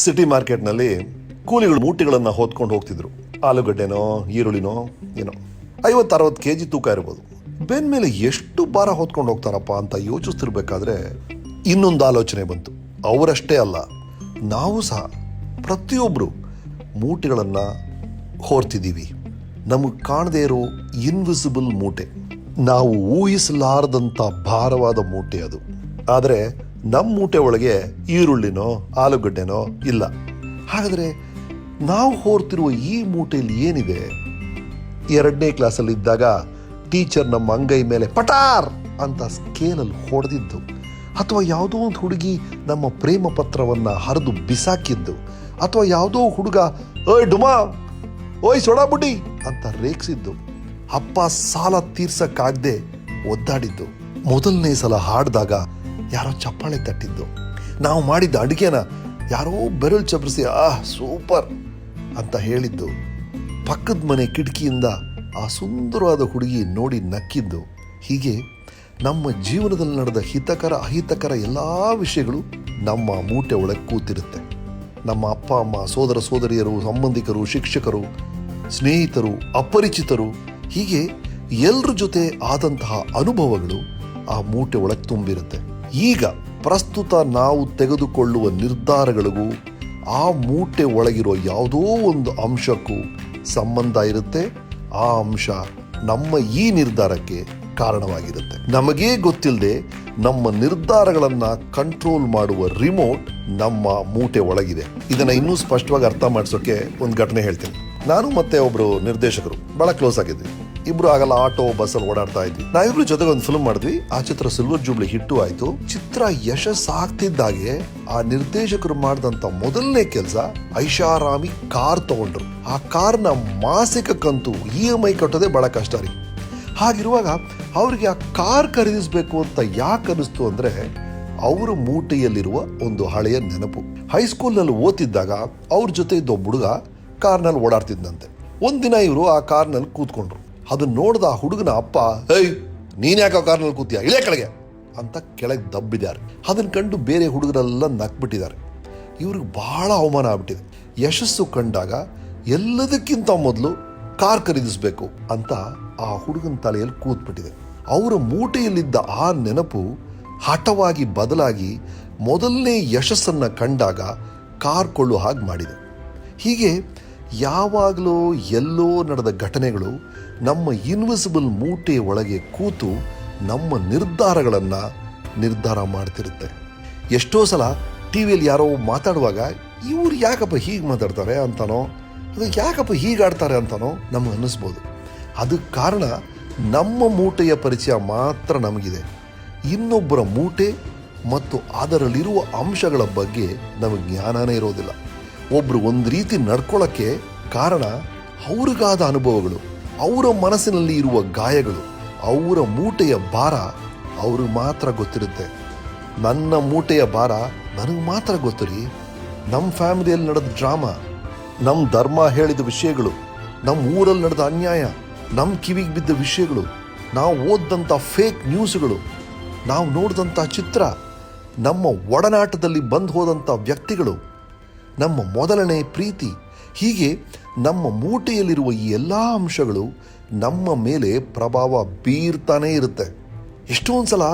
City ಮಾರ್ಕೆಟ್ನಲ್ಲಿ ಕೂಲಿಗಳು ಮೂಟೆಗಳನ್ನು ಹೊತ್ಕೊಂಡು ಹೋಗ್ತಿದ್ರು. ಆಲೂಗಡ್ಡೆನೋ ಈರುಳ್ಳಿನೋ ಏನೋ 50-60 kg ತೂಕ ಇರ್ಬೋದು. ಬೆನ್ ಮೇಲೆ ಎಷ್ಟು ಭಾರ ಹೊತ್ಕೊಂಡು ಹೋಗ್ತಾರಪ್ಪ ಅಂತ ಯೋಚಿಸ್ತಿರ್ಬೇಕಾದ್ರೆ ಇನ್ನೊಂದು ಆಲೋಚನೆ ಬಂತು. ಅವರಷ್ಟೇ ಅಲ್ಲ, ನಾವು ಸಹ ಪ್ರತಿಯೊಬ್ಬರು ಮೂಟೆಗಳನ್ನು ಹೊರ್ತಿದ್ದೀವಿ. ನಮಗೆ ಕಾಣದೇ ಇರೋ ಇನ್ವಿಸಿಬಲ್ ಮೂಟೆ, ನಾವು ಊಹಿಸಲಾರದಂಥ ಭಾರವಾದ ಮೂಟೆ ಅದು. ಆದರೆ ನಮ್ಮ ಮೂಟೆ ಒಳಗೆ ಈರುಳ್ಳಿನೋ ಆಲೂಗಡ್ಡೆನೋ ಇಲ್ಲ. ಹಾಗಾದರೆ ನಾವು ಹೊರ್ತಿರುವ ಈ ಮೂಟೆಯಲ್ಲಿ ಏನಿದೆ? 2ನೇ ಕ್ಲಾಸಲ್ಲಿ ಇದ್ದಾಗ ಟೀಚರ್ ನಮ್ಮ ಅಂಗೈ ಮೇಲೆ ಪಟಾರ್ ಅಂತ ಸ್ಕೇಲಲ್ಲಿ ಹೊಡೆದಿದ್ದು, ಅಥವಾ ಯಾವುದೋ ಒಂದು ಹುಡುಗಿ ನಮ್ಮ ಪ್ರೇಮ ಪತ್ರವನ್ನು ಹರಿದು ಬಿಸಾಕಿದ್ದು, ಅಥವಾ ಯಾವುದೋ ಹುಡುಗ ಓಯ್ ಡುಮಾ ಓಯ್ ಸೊಡಾಬುಡಿ ಅಂತ ರೇಗಿಸಿದ್ದು, ಅಪ್ಪ ಸಾಲ ತೀರ್ಸಕ್ಕಾಗದೆ ಒದ್ದಾಡಿದ್ದು, ಮೊದಲನೇ ಸಲ ಹಾಡಿದಾಗ ಯಾರೋ ಚಪ್ಪಾಳೆ ತಟ್ಟಿದ್ದು, ನಾವು ಮಾಡಿದ್ದ ಅಡುಗೆನ ಯಾರೋ ಬೆರಳು ಚಪ್ಪರಿಸಿ ಸೂಪರ್ ಅಂತ ಹೇಳಿದ್ದು, ಪಕ್ಕದ ಮನೆ ಕಿಟಕಿಯಿಂದ ಆ ಸುಂದರವಾದ ಹುಡುಗಿ ನೋಡಿ ನಕ್ಕಿದ್ದು. ಹೀಗೆ ನಮ್ಮ ಜೀವನದಲ್ಲಿ ನಡೆದ ಹಿತಕರ ಅಹಿತಕರ ಎಲ್ಲ ವಿಷಯಗಳು ನಮ್ಮ ಮೂಟೆ ಒಳಗೆ ಕೂತಿರುತ್ತೆ. ನಮ್ಮ ಅಪ್ಪ ಅಮ್ಮ, ಸೋದರ ಸೋದರಿಯರು, ಸಂಬಂಧಿಕರು, ಶಿಕ್ಷಕರು, ಸ್ನೇಹಿತರು, ಅಪರಿಚಿತರು, ಹೀಗೆ ಎಲ್ಲರ ಜೊತೆ ಆದಂತಹ ಅನುಭವಗಳು ಆ ಮೂಟೆ ಒಳಗೆ ತುಂಬಿರುತ್ತೆ. ಈಗ ಪ್ರಸ್ತುತ ನಾವು ತೆಗೆದುಕೊಳ್ಳುವ ನಿರ್ಧಾರಗಳಿಗೂ ಆ ಮೂಟೆ ಒಳಗಿರೋ ಯಾವುದೋ ಒಂದು ಅಂಶಕ್ಕೂ ಸಂಬಂಧ ಇರುತ್ತೆ. ಆ ಅಂಶ ನಮ್ಮ ಈ ನಿರ್ಧಾರಕ್ಕೆ ಕಾರಣವಾಗಿರುತ್ತೆ. ನಮಗೇ ಗೊತ್ತಿಲ್ಲದೆ ನಮ್ಮ ನಿರ್ಧಾರಗಳನ್ನು ಕಂಟ್ರೋಲ್ ಮಾಡುವ ರಿಮೋಟ್ ನಮ್ಮ ಮೂಟೆ ಒಳಗಿದೆ. ಇದನ್ನ ಇನ್ನೂ ಸ್ಪಷ್ಟವಾಗಿ ಅರ್ಥ ಮಾಡಿಸೋಕೆ ಒಂದು ಘಟನೆ ಹೇಳ್ತೀನಿ. ನಾನು ಮತ್ತೆ ಒಬ್ರು ನಿರ್ದೇಶಕರು ಬಹಳ ಕ್ಲೋಸ್ ಆಗಿದ್ವಿ. ಇಬ್ರು ಆಗಲ್ಲ ಆಟೋ ಬಸ್ಸಲ್ಲಿ ಓಡಾಡ್ತಾ ಇದ್ವಿ. ನಾವಿಬ್ರು ಜೊತೆಗೆ ಒಂದು ಫಿಲ್ಮ್ ಮಾಡಿದ್ವಿ. ಆ ಚಿತ್ರ ಸಿಲ್ವರ್ ಜೂಬ್ಲಿ ಹಿಟ್ಟು ಆಯ್ತು. ಚಿತ್ರ ಯಶಸ್ಸಾಗ್ತಿದ್ದಾಗೆ ಆ ನಿರ್ದೇಶಕರು ಮಾಡಿದಂತ ಮೊದಲನೇ ಕೆಲಸ, ಐಷಾರಾಮಿ ಕಾರ್ ತಗೊಂಡ್ರು. ಆ ಕಾರ್ನ ಮಾಸಿಕ ಕಂತು EMI ಕಟ್ಟೋದೇ ಬಹಳ ಕಷ್ಟ ರೀ. ಹಾಗಿರುವಾಗ ಅವ್ರಿಗೆ ಆ ಕಾರ್ ಖರೀದಿಸಬೇಕು ಅಂತ ಯಾಕೆ ಅನಿಸ್ತು ಅಂದ್ರೆ, ಅವರ ಮೂಟೆಯಲ್ಲಿರುವ ಒಂದು ಹಳೆಯ ನೆನಪು. ಹೈಸ್ಕೂಲ್ನಲ್ಲಿ ಓದ್ತಿದ್ದಾಗ ಅವ್ರ ಜೊತೆ ಇದ್ದ ಒಬ್ಬ ಹುಡುಗ ಕಾರ್ನಲ್ಲಿ ಓಡಾಡ್ತಿದ್ದಂತೆ. ಒಂದಿನ ಇವರು ಆ ಕಾರ್ನಲ್ಲಿ ಕೂತ್ಕೊಂಡ್ರು. ಅದನ್ನ ನೋಡ್ದ ಆ ಹುಡುಗನ ಅಪ್ಪ, ಏಯ್ ನೀನ್ ಯಾಕೆ ಆ ಕಾರ್ನಲ್ಲಿ ಕೂತೀಯ, ಇಳೆ ಕೆಳಗೆ ಅಂತ ಕೆಳಗೆ ದಬ್ಬಿದ್ದಾರೆ. ಅದನ್ನ ಕಂಡು ಬೇರೆ ಹುಡುಗರೆಲ್ಲ ನಕ್ಬಿಟ್ಟಿದ್ದಾರೆ. ಇವ್ರಿಗೆ ಬಹಳ ಅವಮಾನ ಆಗ್ಬಿಟ್ಟಿದೆ. ಯಶಸ್ಸು ಕಂಡಾಗ ಎಲ್ಲದಕ್ಕಿಂತ ಮೊದಲು ಕಾರ್ ಖರೀದಿಸ್ಬೇಕು ಅಂತ ಆ ಹುಡುಗನ ತಲೆಯಲ್ಲಿ ಕೂತ್ಬಿಟ್ಟಿದೆ. ಅವರ ಮೂಟೆಯಲ್ಲಿದ್ದ ಆ ನೆನಪು ಹಠವಾಗಿ ಬದಲಾಗಿ ಮೊದಲನೇ ಯಶಸ್ಸನ್ನು ಕಂಡಾಗ ಕಾರ್ ಕೊಳ್ಳೋ ಹಾಗೆ ಮಾಡಿದೆ. ಹೀಗೆ ಯಾವಾಗಲೂ ಎಲ್ಲೋ ನಡೆದ ಘಟನೆಗಳು ನಮ್ಮ ಇನ್ವಿಸಿಬಲ್ ಮೂಟೆ ಒಳಗೆ ಕೂತು ನಮ್ಮ ನಿರ್ಧಾರಗಳನ್ನು ನಿರ್ಧಾರ ಮಾಡ್ತಿರುತ್ತೆ. ಎಷ್ಟೋ ಸಲ ಟಿವಿಯಲ್ಲಿ ಯಾರೋ ಮಾತಾಡುವಾಗ ಇವ್ರು ಯಾಕಪ್ಪ ಹೀಗೆ ಮಾತಾಡ್ತಾರೆ ಅಂತಾನೋ, ಅದು ಯಾಕಪ್ಪ ಹೀಗಾಡ್ತಾರೆ ಅಂತಾನೋ ನಮಗೆ ಅನ್ನಿಸ್ಬೋದು. ಅದಕ್ಕೆ ಕಾರಣ ನಮ್ಮ ಮೂಟೆಯ ಪರಿಚಯ ಮಾತ್ರ ನಮಗಿದೆ. ಇನ್ನೊಬ್ಬರ ಮೂಟೆ ಮತ್ತು ಅದರಲ್ಲಿರುವ ಅಂಶಗಳ ಬಗ್ಗೆ ನಮಗೆ ಜ್ಞಾನನೇ ಇರೋದಿಲ್ಲ. ಒಬ್ರು ಒಂದು ರೀತಿ ನಡ್ಕೊಳ್ಳೋಕ್ಕೆ ಕಾರಣ ಅವ್ರಿಗಾದ ಅನುಭವಗಳು, ಅವರ ಮನಸ್ಸಿನಲ್ಲಿ ಇರುವ ಗಾಯಗಳು, ಅವರ ಮೂಟೆಯ ಭಾರ ಅವ್ರಿಗೆ ಮಾತ್ರ ಗೊತ್ತಿರುತ್ತೆ. ನನ್ನ ಮೂಟೆಯ ಭಾರ ನನಗೆ ಮಾತ್ರ ಗೊತ್ತು ರೀ. ನಮ್ಮ ಫ್ಯಾಮಿಲಿಯಲ್ಲಿ ನಡೆದ ಡ್ರಾಮಾ, ನಮ್ಮ ಧರ್ಮ ಹೇಳಿದ ವಿಷಯಗಳು, ನಮ್ಮ ಊರಲ್ಲಿ ನಡೆದ ಅನ್ಯಾಯ, ನಮ್ಮ ಕಿವಿಗೆ ಬಿದ್ದ ವಿಷಯಗಳು, ನಾವು ಓದಿದಂಥ ಫೇಕ್ ನ್ಯೂಸ್ಗಳು, ನಾವು ನೋಡಿದಂಥ ಚಿತ್ರ, ನಮ್ಮ ಒಡನಾಟದಲ್ಲಿ ಬಂದು ಹೋದಂಥ ವ್ಯಕ್ತಿಗಳು, ನಮ್ಮ ಮೊದಲನೇ ಪ್ರೀತಿ, ಹೀಗೆ ನಮ್ಮ ಮೂಟೆಯಲ್ಲಿರುವ ಈ ಎಲ್ಲ ಅಂಶಗಳು ನಮ್ಮ ಮೇಲೆ ಪ್ರಭಾವ ಬೀರ್ತಾನೇ ಇರುತ್ತೆ. ಎಷ್ಟೊಂದು ಸಲ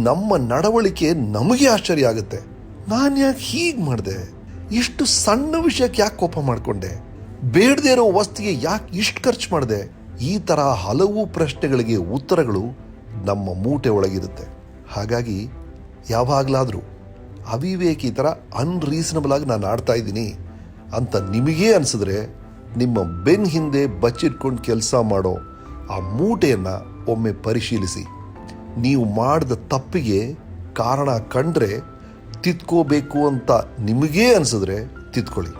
ನಮ್ಮ ನಡವಳಿಕೆ ನಮಗೆ ಆಶ್ಚರ್ಯ ಆಗುತ್ತೆ. ನಾನು ಯಾಕೆ ಹೀಗೆ ಮಾಡಿದೆ, ಇಷ್ಟು ಸಣ್ಣ ವಿಷಯಕ್ಕೆ ಯಾಕೆ ಕೋಪ ಮಾಡಿಕೊಂಡೆ, ಬೇಡದೇ ಇರೋ ವಸ್ತುಗೆ ಯಾಕೆ ಇಷ್ಟು ಖರ್ಚು ಮಾಡಿದೆ, ಈ ಥರ ಹಲವು ಪ್ರಶ್ನೆಗಳಿಗೆ ಉತ್ತರಗಳು ನಮ್ಮ ಮೂಟೆ ಒಳಗಿರುತ್ತೆ. ಹಾಗಾಗಿ ಯಾವಾಗಲಾದರೂ ಅವಿವೇಕಿ ಥರ ಅನ್ರೀಸನಬಲ್ ಆಗಿ ನಾನು ಆಡ್ತಾ ಇದ್ದೀನಿ ಅಂತ ನಿಮಗೇ ಅನಿಸಿದ್ರೆ, ನಿಮ್ಮ ಬೆನ್ನ ಹಿಂದೆ ಬಚ್ಚಿಟ್ಕೊಂಡು ಕೆಲಸ ಮಾಡೋ ಆ ಮೂಟೆಯನ್ನು ಒಮ್ಮೆ ಪರಿಶೀಲಿಸಿ. ನೀವು ಮಾಡಿದ ತಪ್ಪಿಗೆ ಕಾರಣ ಕಂಡ್ರೆ ತಿದ್ಕೋಬೇಕು ಅಂತ ನಿಮಗೇ ಅನಿಸಿದ್ರೆ ತಿದ್ಕೊಳ್ಳಿ.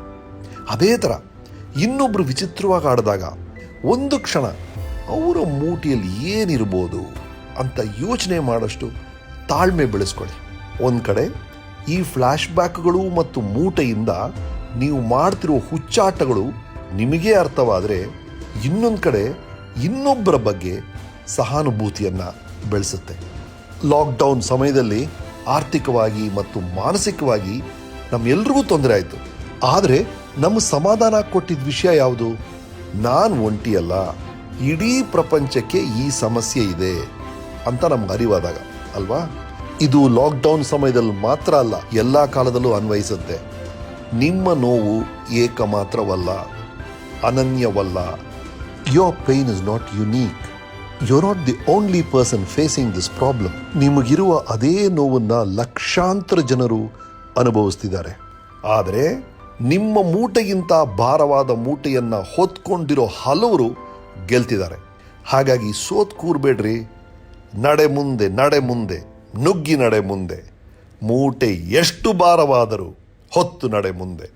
ಅದೇ ಥರ ಇನ್ನೊಬ್ಬರು ವಿಚಿತ್ರವಾಗಿ ಆಡಿದಾಗ ಒಂದು ಕ್ಷಣ ಅವರ ಮೂಟೆಯಲ್ಲಿ ಏನಿರ್ಬೋದು ಅಂತ ಯೋಚನೆ ಮಾಡೋಷ್ಟು ತಾಳ್ಮೆ ಬೆಳೆಸ್ಕೊಳ್ಳಿ. ಒಂದು ಕಡೆ ಈ ಫ್ಲ್ಯಾಶ್ ಬ್ಯಾಕ್ಗಳು ಮತ್ತು ಮೂಟೆಯಿಂದ ನೀವು ಮಾಡ್ತಿರೋ ಹುಚ್ಚಾಟಗಳು ನಿಮಗೇ ಅರ್ಥವಾದರೆ, ಇನ್ನೊಂದು ಕಡೆ ಇನ್ನೊಬ್ಬರ ಬಗ್ಗೆ ಸಹಾನುಭೂತಿಯನ್ನು ಬೆಳೆಸುತ್ತೆ. ಲಾಕ್ಡೌನ್ ಸಮಯದಲ್ಲಿ ಆರ್ಥಿಕವಾಗಿ ಮತ್ತು ಮಾನಸಿಕವಾಗಿ ನಮ್ಮೆಲ್ರಿಗೂ ತೊಂದರೆ ಆಯಿತು. ಆದರೆ ನಮ್ಮ ಸಮಾಧಾನ ಕೊಟ್ಟಿದ್ದ ವಿಷಯ ಯಾವುದು? ನಾನು ಒಂಟಿಯಲ್ಲ, ಇಡೀ ಪ್ರಪಂಚಕ್ಕೆ ಈ ಸಮಸ್ಯೆ ಇದೆ ಅಂತ ನಮ್ಗೆ ಅರಿವಾದಾಗ ಅಲ್ವಾ? ಇದು ಲಾಕ್ಡೌನ್ ಸಮಯದಲ್ಲಿ ಮಾತ್ರ ಅಲ್ಲ, ಎಲ್ಲ ಕಾಲದಲ್ಲೂ ಅನ್ವಯಿಸುತ್ತೆ. ನಿಮ್ಮ ನೋವು ಏಕಮಾತ್ರವಲ್ಲ, ಅನನ್ಯವಲ್ಲ. Your pain is not unique. You're not the only person facing this problem. ನಿಮಗಿರುವ ಅದೇ ನೋವನ್ನು ಲಕ್ಷಾಂತರ ಜನರು ಅನುಭವಿಸ್ತಿದ್ದಾರೆ. ಆದರೆ ನಿಮ್ಮ ಮೂಟೆಗಿಂತ ಭಾರವಾದ ಮೂಟೆಯನ್ನು ಹೊತ್ಕೊಂಡಿರೋ ಹಲವರು ಗೆಲ್ತಿದ್ದಾರೆ. ಹಾಗಾಗಿ ಸೋತ್ ಕೂರ್ಬೇಡ್ರಿ, ನಡೆ ಮುಂದೆ ನುಗ್ಗಿ ನಡೆ ಮುಂದೆ. ಮೂಟೆ ಎಷ್ಟು ಭಾರವಾದರೂ ಹೊತ್ತು ನಡೆ ಮುಂದೆ.